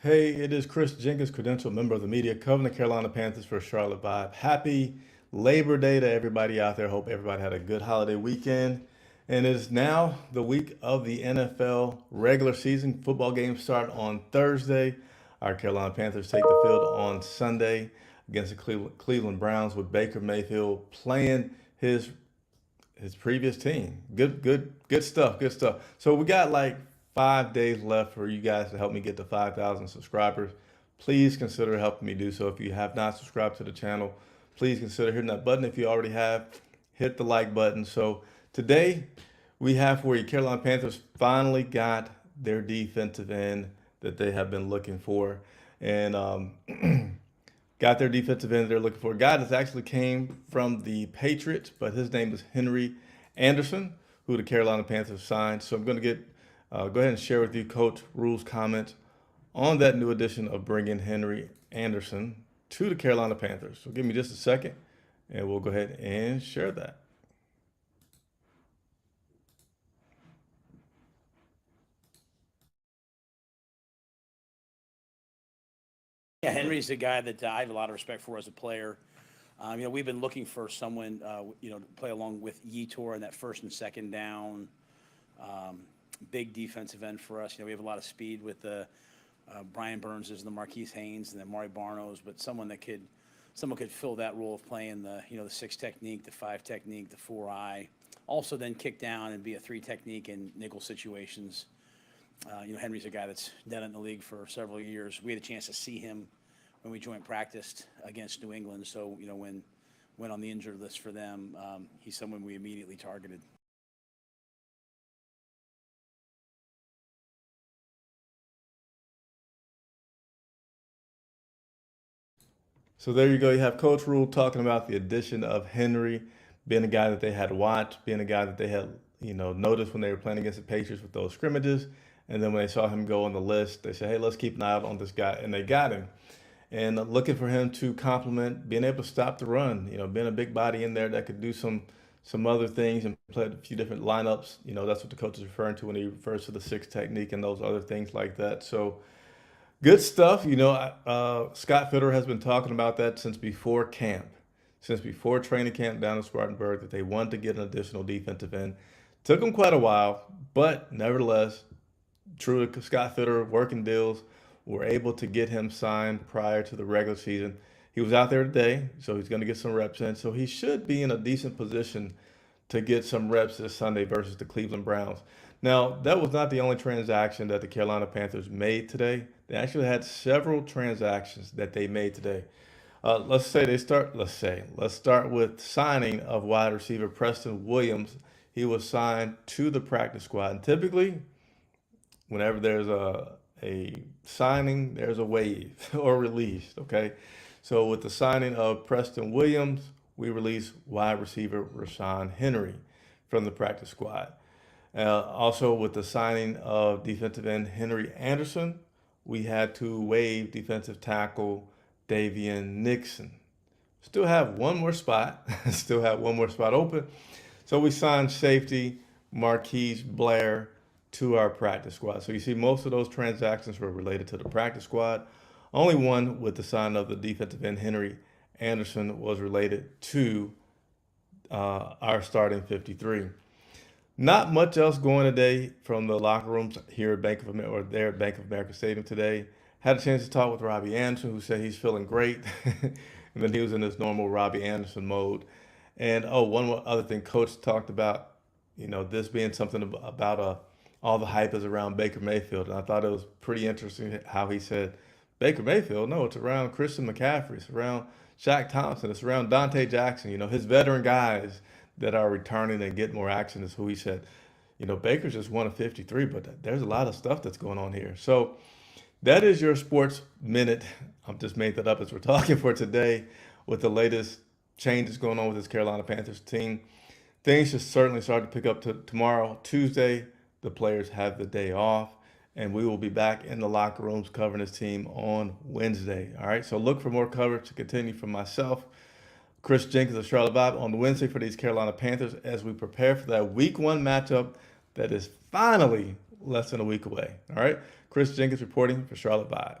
Hey, it is Chris Jenkins, credentialed member of the media, covering the Carolina Panthers for Charlotte Vibe. Happy Labor Day to everybody out there. Hope everybody had a good holiday weekend. And it is now the week of the NFL regular season. Football games start on Thursday. Our Carolina Panthers take the field on Sunday against the Cleveland Browns with Baker Mayfield playing his previous team. Good stuff. Good stuff. So we got like 5 days left for you guys to help me get to 5,000 subscribers. Please consider helping me do so. If you have not subscribed to the channel, please consider hitting that button. If you already have, hit the like button. So today we have for you, Carolina Panthers finally got their defensive end that they have been looking for. And got their defensive end they're looking for. A guy that actually came from the Patriots, but his name is Henry Anderson, who the Carolina Panthers signed. So I'm going to go ahead and share with you Coach Rule's comments on that new addition of bringing Henry Anderson to the Carolina Panthers. So give me just a second, and we'll go ahead and share that. Yeah, Henry's a guy that I have a lot of respect for as a player. We've been looking for someone, to play along with Yetur in that first and second down. Big defensive end for us. We have a lot of speed with the Brian Burns and the Marquise Haynes and then Mari Barnos, but someone could fill that role of playing the 6 technique, the 5 technique, the 4-eye. Also then kick down and be a 3 technique in nickel situations. Henry's a guy that's done it in the league for several years. We had a chance to see him when we joint practiced against New England. So, when went on the injured list for them, he's someone we immediately targeted. So there you go. You have Coach Rule talking about the addition of Henry, being a guy that they had watched, being a guy that they had, noticed when they were playing against the Patriots with those scrimmages. And then when they saw him go on the list, they said, hey, let's keep an eye out on this guy. And they got him. And looking for him to complement being able to stop the run, being a big body in there that could do some other things and play a few different lineups. That's what the coach is referring to when he refers to the 6 technique and those other things like that. So good stuff. Scott Fitter has been talking about that since before camp, since before training camp down in Spartanburg, that they wanted to get an additional defensive end. Took them quite a while, but nevertheless, true to Scott Fitter, working deals, were able to get him signed prior to the regular season. He was out there today, so he's going to get some reps in. So he should be in a decent position to get some reps this Sunday versus the Cleveland Browns. Now, that was not the only transaction that the Carolina Panthers made today. They actually had several transactions that they made today. Let's start with signing of wide receiver Preston Williams. He was signed to the practice squad. And typically, whenever there's a signing, there's a waive or release, okay? So with the signing of Preston Williams, we released wide receiver Rashawn Henry from the practice squad. Also with the signing of defensive end Henry Anderson, we had to waive defensive tackle Davian Nixon. Still have one more spot, open. So we signed safety Marquise Blair to our practice squad. So you see most of those transactions were related to the practice squad. Only one with the sign of the defensive end Henry Anderson was related to our starting 53. Not much else going today from the locker rooms here at Bank of America or there at Bank of America Stadium today. Had a chance to talk with Robbie Anderson, who said he's feeling great. And then he was in his normal Robbie Anderson mode. And one more other thing, Coach talked about, this being something about all the hype is around Baker Mayfield. And I thought it was pretty interesting how he said, Baker Mayfield? No, it's around Christian McCaffrey. It's around Shaq Thompson. It's around Dante Jackson. His veteran guys that are returning and get more action is who he said. Baker's just one of 53, but there's a lot of stuff that's going on here. So that is your sports minute. I've just made that up as we're talking for today with the latest changes going on with this Carolina Panthers team. Things should certainly start to pick up tomorrow, Tuesday. The players have the day off, and we will be back in the locker rooms covering this team on Wednesday. All right, so look for more coverage to continue from myself, Chris Jenkins of Charlotte Vibe, on Wednesday for these Carolina Panthers as we prepare for that Week 1 matchup that is finally less than a week away. All right, Chris Jenkins reporting for Charlotte Vibe.